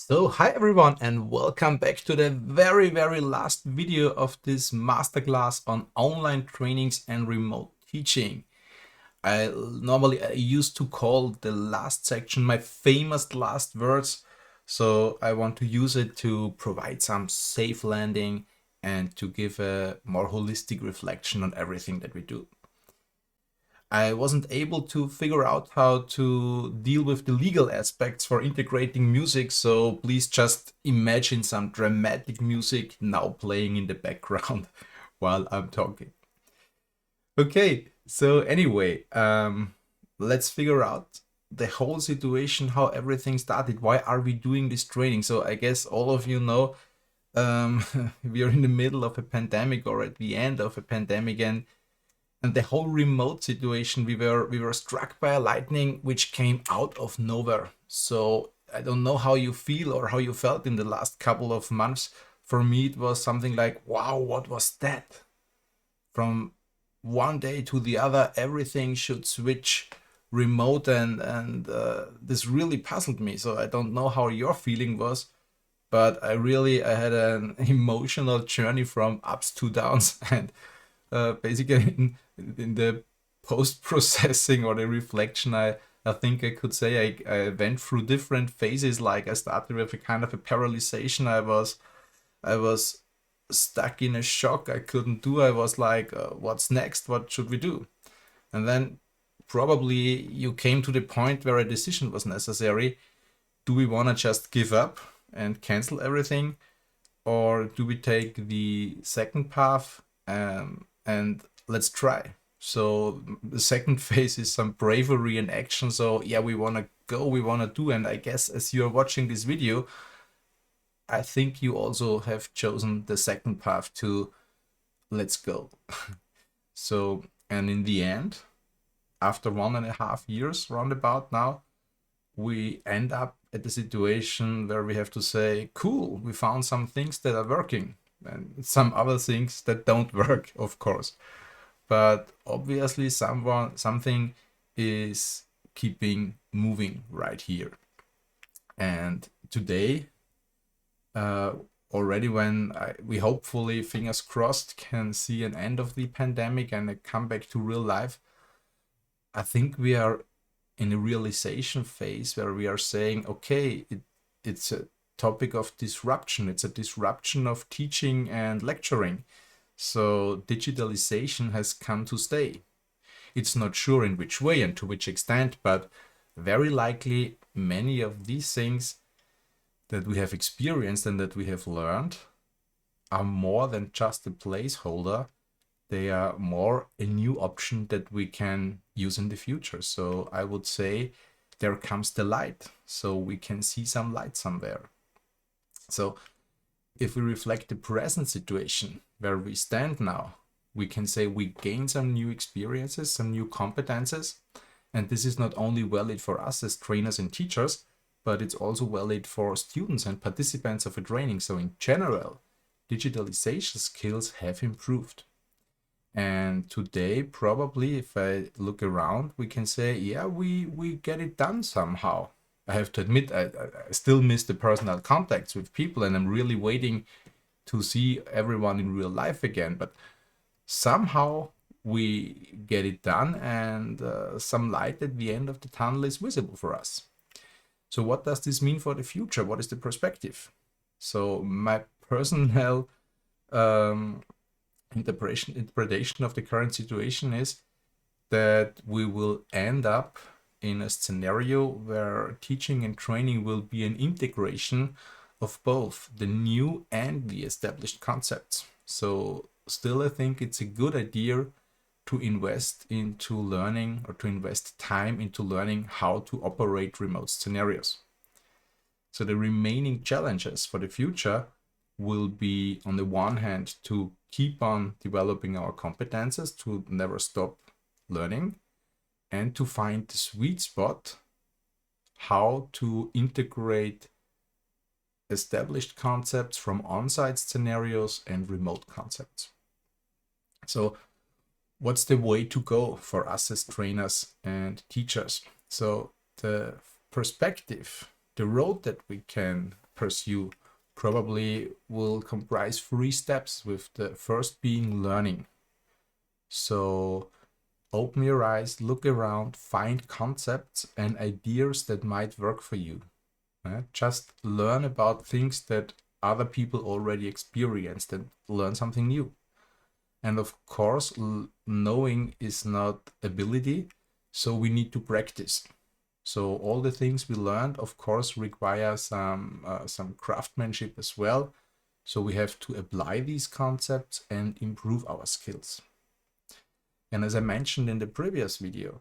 So hi everyone and welcome back to the very last video of this masterclass on online trainings and remote teaching. I used to call the last section my famous last words, so I want to use it to provide some safe landing and to give a more holistic reflection on everything that we do. I wasn't able to figure out how to deal with the legal aspects for integrating music, so please just imagine some dramatic music now playing in the background while I'm talking. Okay, so anyway, let's figure out the whole situation, how everything started. Why are we doing this training? So I guess all of you know um, we are in the middle of a pandemic or at the end of a pandemic, and the whole remote situation, we were struck by a lightning which came out of nowhere. So I don't know how you feel or how you felt in the last couple of months. For me it was something like, wow, what was that? From one day to the other everything should switch remote, and this really puzzled me. So I don't know how your feeling was, but I had an emotional journey from ups to downs. And basically in the post processing or the reflection, I think I could say I went through different phases. Like I started with a kind of a paralyzation. I was stuck in a shock. I couldn't do. I was like, what's next? What should we do? And then probably you came to the point where a decision was necessary. Do we want to just give up and cancel everything, or do we take the second path, and let's try? So the second phase is some bravery and action. So yeah, we want to go, we want to do. And I guess as you're watching this video, I think you also have chosen the second path to let's go. So, and in the end, after 1.5 years roundabout now, we end up at the situation where we have to say, cool, we found some things that are working and some other things that don't work, of course. But obviously something is keeping moving right here. And today, already when we hopefully, fingers crossed, can see an end of the pandemic and a comeback to real life, I think we are in a realization phase where we are saying, okay, it's a topic of disruption. It's a disruption of teaching and lecturing. So digitalization has come to stay. It's not sure in which way and to which extent, but very likely many of these things that we have experienced and that we have learned are more than just a placeholder. They are more a new option that we can use in the future. So I would say there comes the light. So we can see some light somewhere. So if we reflect the present situation where we stand now, we can say we gain some new experiences, some new competences. And this is not only valid for us as trainers and teachers, but it's also valid for students and participants of a training. So in general, digitalization skills have improved. And today, probably, if I look around, we can say, yeah, we get it done somehow. I have to admit, I still miss the personal contacts with people, and I'm really waiting to see everyone in real life again. But somehow we get it done, and some light at the end of the tunnel is visible for us. So what does this mean for the future? What is the perspective? So my personal interpretation of the current situation is that we will end up in a scenario where teaching and training will be an integration of both the new and the established concepts. So still, I think it's a good idea to invest into learning, or to invest time into learning how to operate remote scenarios. So the remaining challenges for the future will be, on the one hand, to keep on developing our competences, to never stop learning, and to find the sweet spot how to integrate established concepts from on-site scenarios and remote concepts. So what's the way to go for us as trainers and teachers? So the perspective The road that we can pursue probably will comprise 3 steps, with the first being learning. So open your eyes, look around, find concepts and ideas that might work for you. Just learn about things that other people already experienced and learn something new. And of course, knowing is not ability, so we need to practice. So all the things we learned, of course, require some craftsmanship as well. So we have to apply these concepts and improve our skills. And as I mentioned in the previous video,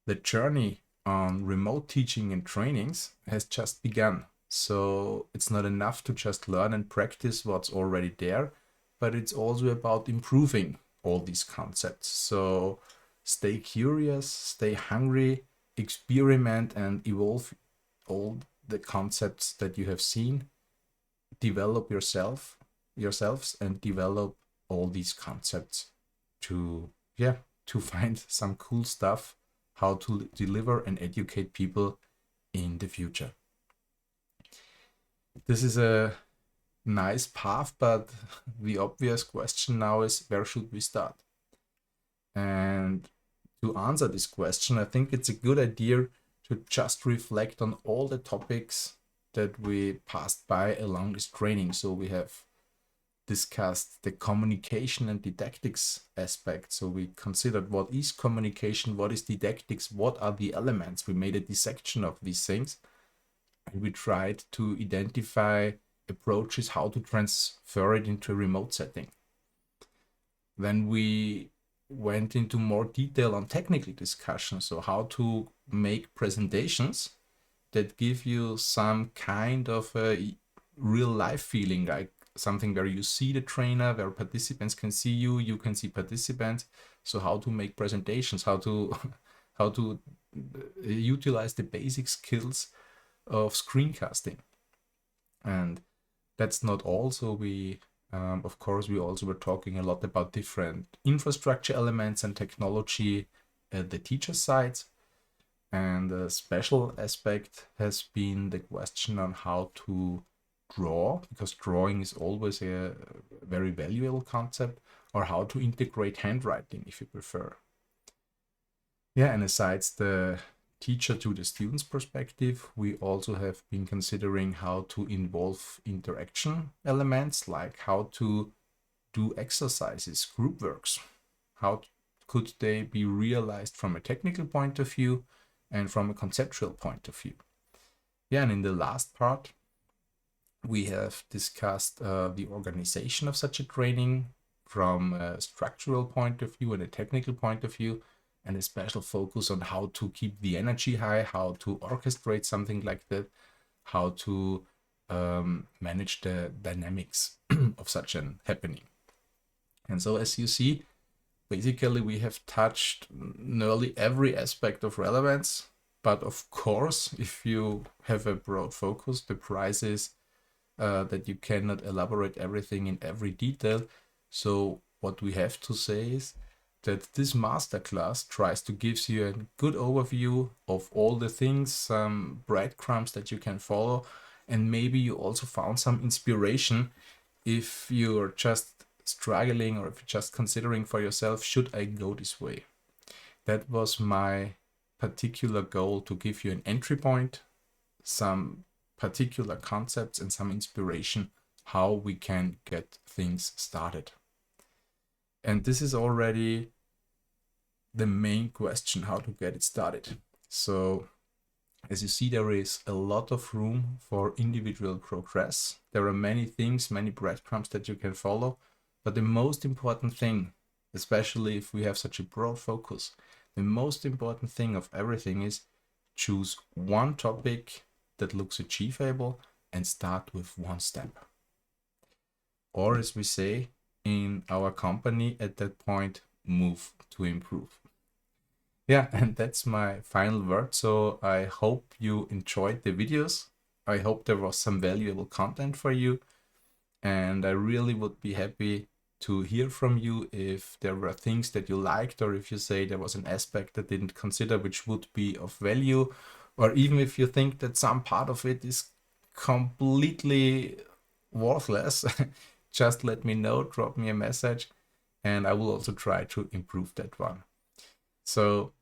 the journey on remote teaching and trainings has just begun. So it's not enough to just learn and practice what's already there, but it's also about improving all these concepts. So stay curious, stay hungry, experiment and evolve all the concepts that you have seen. Develop yourselves and develop all these concepts to find some cool stuff, how to deliver and educate people in the future. This is a nice path, but the obvious question now is, where should we start? And to answer this question, I think it's a good idea to just reflect on all the topics that we passed by along this training. So we have discussed the communication and didactics aspect. So we considered what is communication, what is didactics, what are the elements. We made a dissection of these things, and we tried to identify approaches how to transfer it into a remote setting. Then we went into more detail on technical discussion, so how to make presentations that give you some kind of a real life feeling, like something where you see the trainer, where participants can see you, you can see participants. So how to make presentations, how to utilize the basic skills of screencasting. And that's not all. So we of course we also were talking a lot about different infrastructure elements and technology at the teacher side. And a special aspect has been the question on how to draw, because drawing is always a very valuable concept, or how to integrate handwriting if you prefer. Yeah, and besides the teacher to the student's perspective, we also have been considering how to involve interaction elements, like how to do exercises, group works. How could they be realized from a technical point of view and from a conceptual point of view? Yeah, and in the last part, we have discussed the organization of such a training from a structural point of view and a technical point of view, and a special focus on how to keep the energy high, how to orchestrate something like that, how to manage the dynamics of such an happening. And so as you see, basically we have touched nearly every aspect of relevance. But of course, if you have a broad focus, the price is that you cannot elaborate everything in every detail. So what we have to say is that this masterclass tries to give you a good overview of all the things, some breadcrumbs that you can follow, and maybe you also found some inspiration if you're just struggling, or if you're just considering for yourself, should I go this way? That was my particular goal, to give you an entry point, some particular concepts and some inspiration how we can get things started. And this is already the main question, how to get it started. So as you see, there is a lot of room for individual progress. There are many things, many breadcrumbs that you can follow, but the most important thing, especially if we have such a broad focus, the most important thing of everything is choose one topic that looks achievable and start with one step. Or as we say in our company at that point, move to improve. Yeah, and that's my final word. So I hope you enjoyed the videos. I hope there was some valuable content for you. And I really would be happy to hear from you if there were things that you liked, or if you say there was an aspect that didn't consider which would be of value, Or even if you think that some part of it is completely worthless, just let me know, drop me a message, and I will also try to improve that one. So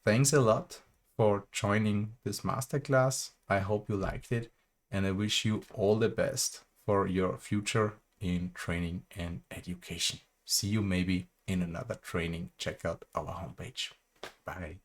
thanks a lot for joining this masterclass. I hope you liked it, and I wish you all the best for your future in training and education. See you maybe in another training. Check out our homepage. Bye.